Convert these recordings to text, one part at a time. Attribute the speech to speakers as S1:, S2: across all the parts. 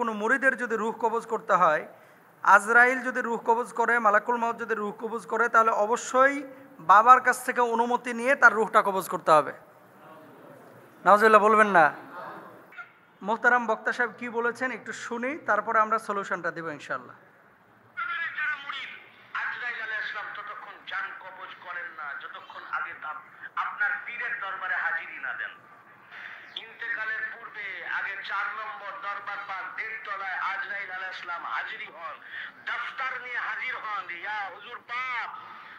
S1: কোনো মুরিদের যদি রূহ কবজ করতে হয়, আজরাইল যদি রূহ কবজ করে, মালাকুল মাউত যদি রূহ কবজ করে, তাহলে অবশ্যই বাবার কাছ থেকে অনুমতি নিয়ে তার রূহটা কবজ করতে হবে। নাউজুবিল্লাহ বলবেন না? মোহতারাম বক্তা সাহেব কি বলেছেন একটু শুনি, তারপরে আমরা সলিউশনটা দেব ইনশাআল্লাহ।
S2: আপনার পীরের দরবারে হাজিরি না দেন, ইন্তেকালের পূর্বে আগে 4 নম্বর দরবার পাক, 1.5 তলায় আজরাইল আলাইহিস সালাম হাজিরি হন, দফতর নিয়ে হাজির হন। ইয়া হুজুর পাক,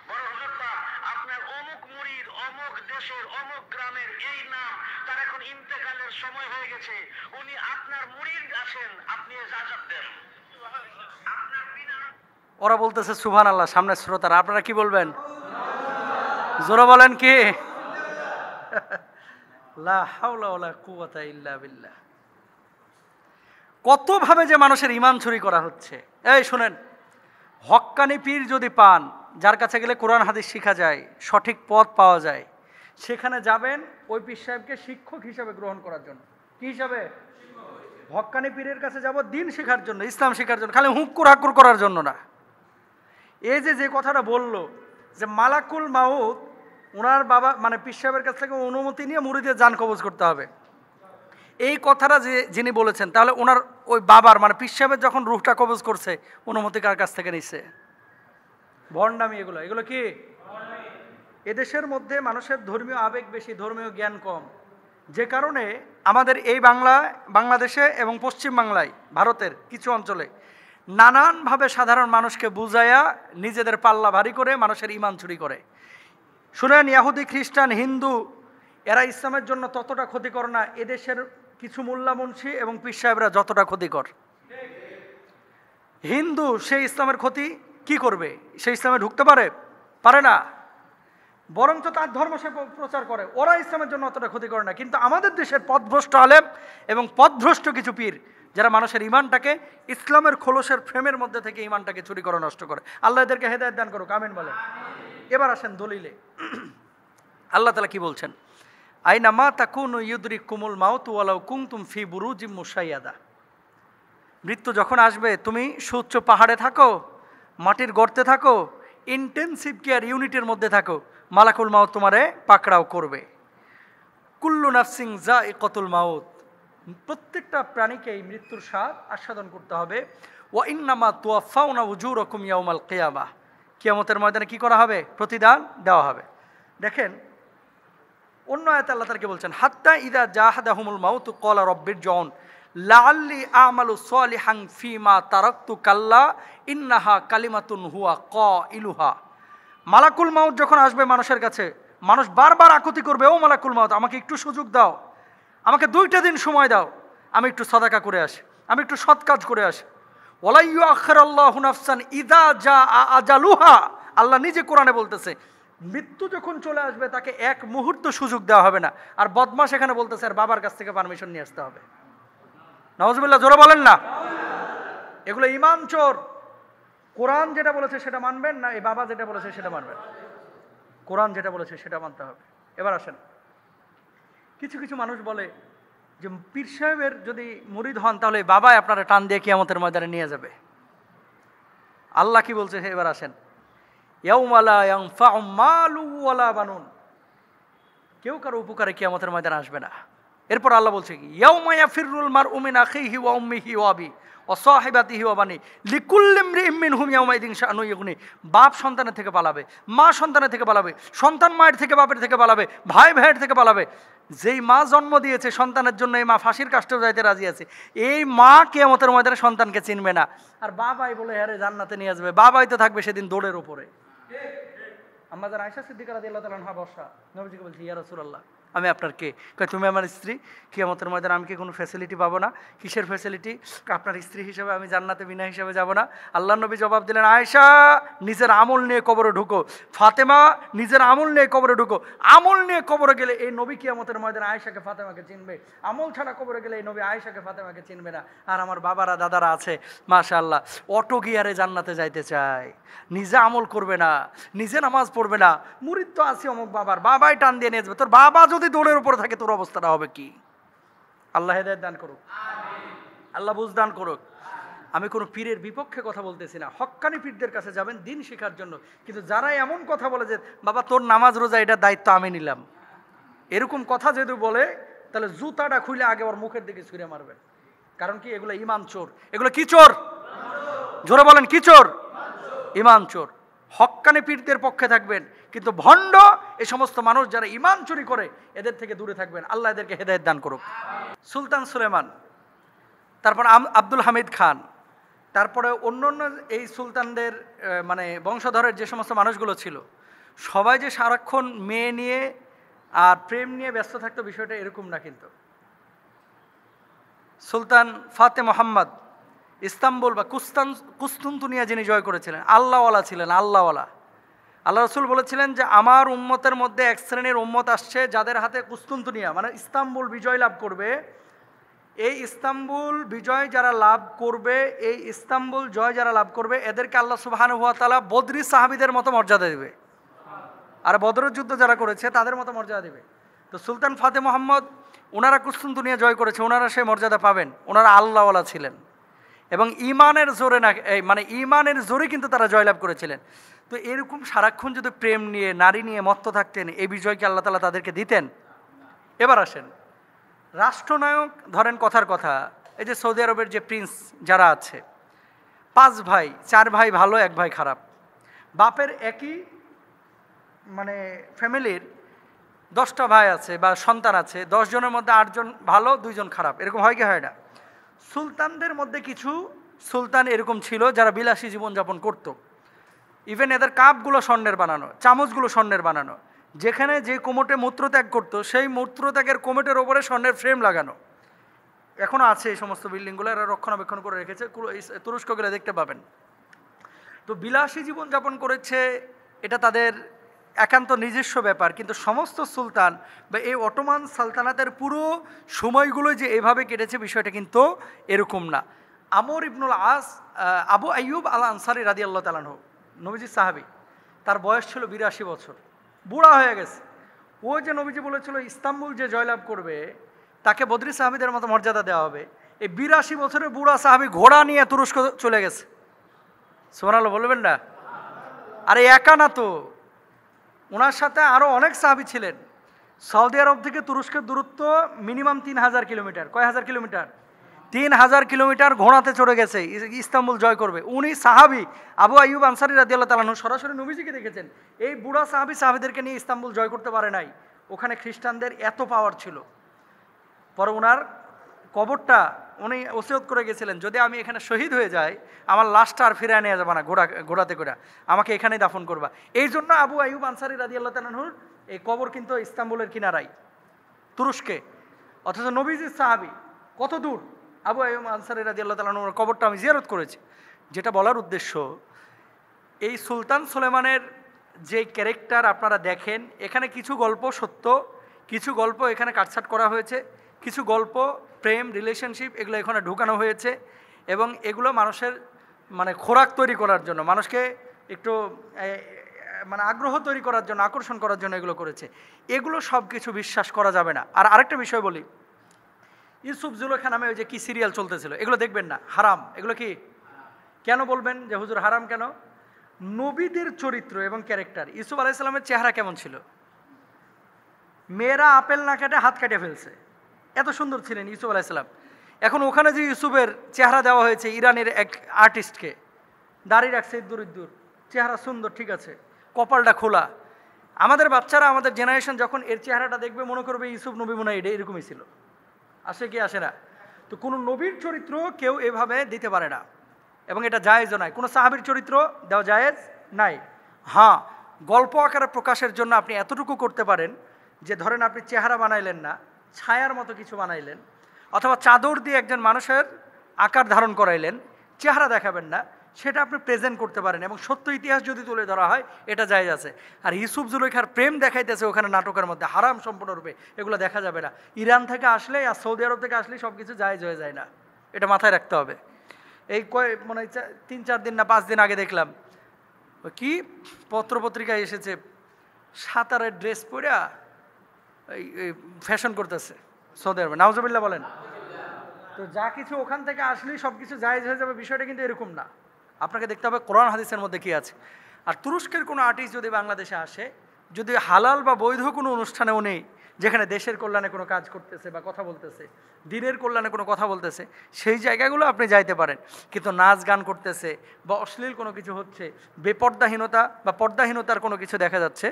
S2: বড় হুজুর পাক, আপনার অমুক মুরিদ অমুক দেশের অমুক গ্রামের এই নাম, তার এখন ইন্তেকালের সময় হয়ে গেছে, উনি আপনার মুরিদ আছেন, আপনি ইজাজত দেন। আপনার বিনা
S1: ওরা বলতেছে সুবহানাল্লাহ, সামনে শ্রোতারা, আপনারা কি বলবেন? জোরে বলেন কি? লা হাওলা ওয়ালা কুওয়াতা ইল্লা বিল্লাহ। কতভাবে যে মানুষের ঈমান চুরি করা হচ্ছে। এই শুনেন, হক্কানি পীর যদি পান, যার কাছে গেলে কোরআন হাদিস শেখা যায়, সঠিক পথ পাওয়া যায়, সেখানে যাবেন ওই পীর সাহেবকে শিক্ষক হিসাবে গ্রহণ করার জন্য। কি হিসাবে? হক্কানি পীরের কাছে যাব দিন শেখার জন্য, ইসলাম শেখার জন্য, খালি হুক্কুর হাক্কুর করার জন্য না। এই যে কথাটা বললো যে মালাকুল মাউত ওনার বাবা মানে পীর সাহেবের কাছ থেকে অনুমতি নিয়ে মুরিদের জান কবজ করতে হবে, এই কথাটা যে যিনি বলেছেন, তাহলে ওনার ওই বাবার মানে পীর সাহেবের যখন রুহটা কবজ করছে, অনুমতি কার কাছ থেকে নিচ্ছে? ভণ্ডামি এগুলো। এগুলো কি? এদেশের মধ্যে মানুষের ধর্মীয় আবেগ বেশি, ধর্মীয় জ্ঞান কম, যে কারণে আমাদের এই বাংলাদেশে এবং পশ্চিম বাংলায়, ভারতের কিছু অঞ্চলে নানানভাবে সাধারণ মানুষকে বুঝাইয়া নিজেদের পাল্লা ভারী করে মানুষের ঈমান চুরি করে। শুনেন, ইহুদি, খ্রিস্টান, হিন্দু এরা ইসলামের জন্য ততটা ক্ষতিকর না এদেশের কিছু মোল্লা মুন্সি এবং পীর সাহেবরা যতটা ক্ষতিকর। হিন্দু সে ইসলামের ক্ষতি কি করবে? সে ইসলামে ঢুকতে পারে না, বরঞ্চ তার ধর্ম সে প্রচার করে। ওরা ইসলামের জন্য অতটা ক্ষতি করে না। কিন্তু আমাদের দেশের পথভ্রষ্ট আলেম এবং পথভ্রষ্ট কিছু পীর, যারা মানুষের ঈমানটাকে ইসলামের খোলসের ফ্রেমের মধ্যে থেকে ঈমানটাকে চুরি করে নষ্ট করে। আল্লাহ এদেরকে হেদায়েত দান করুক, আমিন বলে। এবার আসেন দলিলে। আল্লাহ তাআলা কি বলছেন? আইনা মা তাকুনু ইউদরিকুমুল মাউত ওয়ালাউ কুনতুম ফি বুরুজিম মুশাইয়াদা। মৃত্যু যখন আসবে, তুমি সুউচ্চ পাহাড়ে থাকো, মাটির গর্তে থাকো, ইন্টেনসিভ কেয়ার ইউনিটের মধ্যে থাকো, মালাকুল মাউত তোমারে পাকড়াও করবে। কুল্লু নাফসিন যায়িকাতুল মাউত, প্রত্যেকটা প্রাণীকেই মৃত্যুর স্বাদ আস্বাদন করতে হবে। ওয়া ইন্নামা তুওয়াফাউনা উজুরাকুম ইয়াউমাল কিয়ামাহ, কিয়ামতের ময়দানে কি করা হবে? প্রতিদান দেওয়া হবে। দেখেন অন্য আয়াতে আল্লাহ তাআলা কি বলছেন? হাত্তা ইযা জাহাদাহুমুল মাউতু ক্বালা রাব্বিরজিউন লাআল্লি আমালু সালিহান ফীমা তারাকতু কাল্লা ইন্নাহা কালিমাতুন হুয়া কাইলুহা। মালাকুল মাউত যখন আসবে মানুষের কাছে, মানুষ বারবার আকুতি করবে, ও মালাকুল মাউত, আমাকে একটু সুযোগ দাও, আমাকে 2টা দিন সময় দাও, আমি একটু সাদাকা করে আসি, আমি একটু সৎ কাজ করে আসি। ওয়ালা ইউআখিরুল্লাহু নাফসান ইযা জাআ আজালুহা, আল্লাহ নিজে কোরআনে বলতেছে মৃত্যু যখন চলে আসবে তাকে এক মুহূর্ত সুযোগ দেওয়া হবে না। আর বদমাশ এখানে বলতেছে আর বাবার কাছ থেকে পারমিশন নিয়ে আসতে হবে। নাউজুবিল্লাহ, জোরে বলেন না। এগুলো ঈমান চোর। কোরআন যেটা বলেছে সেটা মানবেন না, এই বাবা যেটা বলেছে সেটা মানবেন। কোরআন যেটা বলেছে সেটা মানতে হবে। এবার আসেন, কিছু কিছু মানুষ বলে যে পীর সাহেবের যদি মুরিদ হন তাহলে বাবাই আপনারা টান দিয়ে কিয়ামতের ময়দানে নিয়ে যাবে। আল্লাহ কি বলছে? এবার আসেন, ইয়াউমা লা ইয়ানফাউ মালু ওয়ালা বানুন, কেউ কারো উপকারে কিয়ামতের ময়দানে আসবে না। এরপর আল্লাহ বলছে কি? ইয়াউমা ইয়াফিরুল মারউ মিন আখিহি ওয়া উম্মিহি ওয়া আবি ওয়া সাহিবাতিহি ওয়া বানি লিকুল্লি ইমরিইম মিনহুম ইয়াউমাইদিন শাআনু ইগনি। বাপ সন্তানের থেকে পালাবে, মা সন্তানের থেকে পালাবে, সন্তান মায়ের থেকে বাপের থেকে পালাবে, ভাই ভাইয়ের থেকে পালাবে। যেই মা জন্ম দিয়েছে সন্তানের জন্য, এই মা ফাঁসির কাষ্ঠেও যাইতে রাজি আছে, এই মা কিয়ামতের ময়দানে সন্তানকে চিনবে না। আর বাবাই বলে হ্যাঁ রে জান্নাতে নিয়ে আসবে, বাবাই তো থাকবে সেদিন দৌড়ের উপরে। আম্মা জান আয়েশা সিদ্দিকা রাদিয়াল্লাহু তাআলা আনহা বসা নবীজিকে বলছি, ইয়া রাসূলুল্লাহ, আমি আপনার কে? কয় তুমি আমার স্ত্রী, কিয়ামতের ময়দানে আমি কি কোনো ফ্যাসিলিটি পাবো না? কিসের ফ্যাসিলিটি? আপনার স্ত্রী হিসেবে আমি জান্নাতে বিনা হিসেবে যাব না? আল্লাহ নবী জবাব দিলেন, আয়েশা নিজের আমল নিয়ে কবরে ঢুকো, ফাতেমা নিজের আমল নিয়ে কবরে ঢুকো। আমল নিয়ে কবরে গেলে এই নবী কিয়ামতের ময়দানে আয়েশাকে ফাতেমাকে চিনবে, আমল ছাড়া কবরে গেলে এই নবী আয়েশাকে ফাতেমাকে চিনবে না। আর আমার বাবারা দাদারা আছে মাশাআল্লাহ, অটো গিয়ারে জান্নাতে যাইতে চায়, নিজে আমল করবে না, নিজে নামাজ পড়বে না, মুরিদ তো আছে অমুক বাবার, বাবাই টান দিয়ে নিয়ে যাবে। তোর বাবা যদি দৌড়ের উপরে থাকে তোর অবস্থাটা হবে কি? আল্লাহ হেদায়েত দান করুক। আল্লাহ বুঝদান করুক। আমি কোনো পীরের বিপক্ষে কথা বলতেছি না, হক্কানি পীরদের কাছে যাবেন দিন শেখার জন্য। কিন্তু যারা এমন কথা বলে যে বাবা তোর নামাজ রোজা এটার দায়িত্ব আমি নিলাম, এরকম কথা যদি বলে তাহলে জুতাটা খুলে আগে ওর মুখের দিকে ছুঁড়ে মারবেন। কারণ কি, এগুলো ইমান চোর। এগুলো কি চোর? জোরে বলেন, কি চোর? ইমান চোর। হক্কানি পীরদের পক্ষে থাকবেন, কিন্তু ভণ্ড এই সমস্ত মানুষ যারা ইমান চুরি করে এদের থেকে দূরে থাকবেন। আল্লাহ এদেরকে হেদায়েত দান করুক। সুলতান সুলেমান, তারপর আব্দুল হামিদ খান, তারপরে অন্য অন্য এই সুলতানদের মানে বংশধরের যে সমস্ত মানুষগুলো ছিল, সবাই যে সারাক্ষণ মেয়ে নিয়ে আর প্রেম নিয়ে ব্যস্ত থাকতো বিষয়টা এরকম না। কিন্তু সুলতান ফাতে মোহাম্মদ ইস্তাম্বুল বা কুস্তুনতুনিয়া যিনি জয় করেছিলেন, আল্লাহওয়ালা ছিলেন, আল্লাহওয়ালা। আল্লাহ রসুল বলেছিলেন যে আমার উম্মতের মধ্যে এক শ্রেণীর উম্মত আসছে যাদের হাতে কুস্তুনতুনিয়া মানে ইস্তাম্বুল বিজয় লাভ করবে। এই ইস্তাম্বুল বিজয় যারা লাভ করবে, এই ইস্তাম্বুল জয় যারা লাভ করবে, এদেরকে আল্লাহ সুবহানাহু ওয়া তাআলা বদরি সাহাবীদের মতো মর্যাদা দেবে, আর বদরের যুদ্ধ যারা করেছে তাদের মতো মর্যাদা দেবে। তো সুলতান ফাতে মোহাম্মদ, ওনারা কুস্তুনতুনিয়া জয় করেছে, ওনারা সেই মর্যাদা পাবেন। ওনারা আল্লাহওয়ালা ছিলেন এবং ইমানের জোরে না, মানে ইমানের জোরে কিন্তু তারা জয়লাভ করেছিলেন। তো এরকম সারাক্ষণ যদি প্রেম নিয়ে নারী নিয়ে মত্ত থাকতেন, এই বিজয়কে আল্লাহ তাআলা তাদেরকে দিতেন? এবার আসেন রাষ্ট্রনায়ক, ধরেন কথার কথা, এই যে সৌদি আরবের যে প্রিন্স যারা আছে, 5 ভাই, 4 ভাই ভালো, 1 ভাই খারাপ। বাপের একই মানে ফ্যামিলির 10টা ভাই আছে বা সন্তান আছে, 10 জনের মধ্যে 8 জন ভালো, 2 জন খারাপ, এরকম হয় কি হয় না? সুলতানদের মধ্যে কিছু সুলতান এরকম ছিল যারা বিলাসী জীবনযাপন করত। ইভেন এদের কাপগুলো স্বর্ণের বানানো, চামচগুলো স্বর্ণের বানানো। যেখানে যে কোমটে মূত্রত্যাগ করতো, সেই মূত্রত্যাগের কোমটের ওপরে স্বর্ণের ফ্রেম লাগানো। এখনও আছে এই সমস্ত বিল্ডিংগুলো, এরা রক্ষণাবেক্ষণ করে রেখেছে, তুরস্ক গেলে দেখতে পাবেন। তো বিলাসী জীবনযাপন করেছে, এটা তাদের একান্ত নিজস্ব ব্যাপার। কিন্তু সমস্ত সুলতান বা এই অটোমান সালতানাতের পুরো সময়গুলো যে এভাবে কেটেছে, বিষয়টা কিন্তু এরকম না। আমর ইবনুল আস, আবু আইয়ুব আল আনসারি রাদিয়াল্লাহু তাআলা আনহু, নবীজি সাহাবী, তার বয়স ছিল 82 বছর, বুড়া হয়ে গেছে। ও যে নবীজি বলেছিল ইস্তাম্বুল যে জয়লাভ করবে তাকে বদরি সাহাবীদের মতো মর্যাদা দেওয়া হবে, এই 82 বছরের বুড়া সাহাবী ঘোড়া নিয়ে তুরস্ক চলে গেছে। সুবহানাল্লাহ বলবেন না? আরে একা না তো, ওনার সাথে আরও অনেক সাহাবী ছিলেন। সৌদি আরব থেকে তুরস্কের দূরত্ব মিনিমাম 3000 কিলোমিটার। কয় হাজার কিলোমিটার? 3000 কিলোমিটার ঘোড়াতে চড়ে গেছে ইস্তাম্বুল জয় করবে। উনি সাহাবী আবু আইয়ুব আনসারী রাদিয়াল্লাহু তাআলা আনহু সরাসরি নবীজিকে দেখেছেন। এই বুড়া সাহাবীদেরকে নিয়ে ইস্তাম্বুল জয় করতে পারে নাই, ওখানে খ্রিস্টানদের এত পাওয়ার ছিল। পরে ওনার কবরটা উনি ওসিয়ত করে গেছিলেন, যদি আমি এখানে শহীদ হয়ে যাই, আমার লাশটা আর ফিরে নিয়ে যাবে না ঘোড়াতে করে, আমাকে এখানেই দাফন করবা। এই জন্য আবু আইয়ুব আনসারী রাদিয়াল্লাহু তাআলা আনহুর এই কবর কিন্তু ইস্তাম্বুলের কিনারাই, তুরস্কে। অথচ নবীজির সাহাবী কত দূর, আবু আইয়ুব আনসারী রাদিয়াল্লাহু তাআলা আনহুর কবরটা আমি জিয়ারত করেছি। যেটা বলার উদ্দেশ্য, এই সুলতান সুলেমানের যে ক্যারেক্টার আপনারা দেখেন, এখানে কিছু গল্প সত্য, কিছু গল্প এখানে কাটছাট করা হয়েছে, কিছু গল্প প্রেম রিলেশনশিপ এগুলো এখানে ঢুকানো হয়েছে, এবং এগুলো মানুষের মানে খোরাক তৈরি করার জন্য, মানুষকে একটু মানে আগ্রহ তৈরি করার জন্য, আকর্ষণ করার জন্য এগুলো করেছে। এগুলো সব কিছু বিশ্বাস করা যাবে না। আর আরেকটা বিষয় বলি, ইউসুফ জুলেখা নামে ওই যে কি সিরিয়াল চলতেছিল, এগুলো দেখবেন না, হারাম। এগুলো কি, কেন বলবেন যে হুজুর হারাম কেন? নবীদের চরিত্র এবং ক্যারেক্টার, ইউসুফ আলাইহিস সালামের চেহারা কেমন ছিল? মেয়েরা আপেল না কেটে হাত কেটে ফেলছে, এত সুন্দর ছিলেন ইউসুফ আলাইহিস সালাম। এখন ওখানে যে ইউসুফের চেহারা দেওয়া হয়েছে ইরানের এক আর্টিস্টকে, দাড়ি রাখছে ইদ্দুর ইদ্দুর, চেহারা সুন্দর, ঠিক আছে, কপালটা খোলা। আমাদের বাচ্চারা, আমাদের জেনারেশন যখন এর চেহারাটা দেখবে মনে করবে ইউসুফ নবী মনে হয় এটা এরকমই ছিল। আসে কি আসে না? তো কোনো নবীর চরিত্র কেউ এভাবে দিতে পারে না, এবং এটা জায়েজও নাই। কোনো সাহাবীর চরিত্র দেওয়া জায়েজ নাই। হ্যাঁ, গল্প আকারে প্রকাশের জন্য আপনি এতটুকু করতে পারেন যে ধরেন আপনি চেহারা বানাইলেন না, ছায়ার মতো কিছু বানাইলেন, অথবা চাদর দিয়ে একজন মানুষের আকার ধারণ করাইলেন, চেহারা দেখাবেন না, সেটা আপনি প্রেজেন্ট করতে পারেন, এবং সত্য ইতিহাস যদি তুলে ধরা হয় এটা জায়েজ আছে। আর ইউসুফ জুলেখার প্রেম দেখাইতেছে ওখানে নাটকের মধ্যে, হারাম সম্পূর্ণরূপে, এগুলো দেখা যাবে না। ইরান থেকে আসলে আর সৌদি আরব থেকে আসলে সব কিছু জায়েজ হয়ে যায় না, এটা মাথায় রাখতে হবে। এই মানে 3-4 দিন না 5 দিন আগে দেখলাম কি পত্রপত্রিকায় এসেছে, সাঁতারের ড্রেস পরে এই ফ্যাশন করতেছে সৌদি আরবে, নাউজুবিল্লাহ বলেন। তো যা কিছু ওখান থেকে আসলেই সব কিছু জায়েজ হয়ে যাবে, বিষয়টা কিন্তু এরকম না। আপনাকে দেখতে হবে কোরআন হাদিসের মধ্যে কী আছে। আর তুরস্কের কোনো আর্টিস্ট যদি বাংলাদেশে আসে, যদি হালাল বা বৈধ কোনো অনুষ্ঠানেও নেই, যেখানে দেশের কল্যাণে কোনো কাজ করতেছে বা কথা বলতেছে, দিনের কল্যাণে কোনো কথা বলতেছে, সেই জায়গাগুলো আপনি যাইতে পারেন। কিন্তু নাচ গান করতেছে বা অশ্লীল কোনো কিছু হচ্ছে, বেপর্দাহীনতা বা পর্দাহীনতার কোনো কিছু দেখা যাচ্ছে,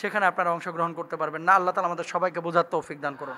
S1: সেখানে আপনারা অংশগ্রহণ করতে পারবেন না। আল্লাহ তাআলা আমাদের সবাইকে বোঝার তৌফিক দান করুন।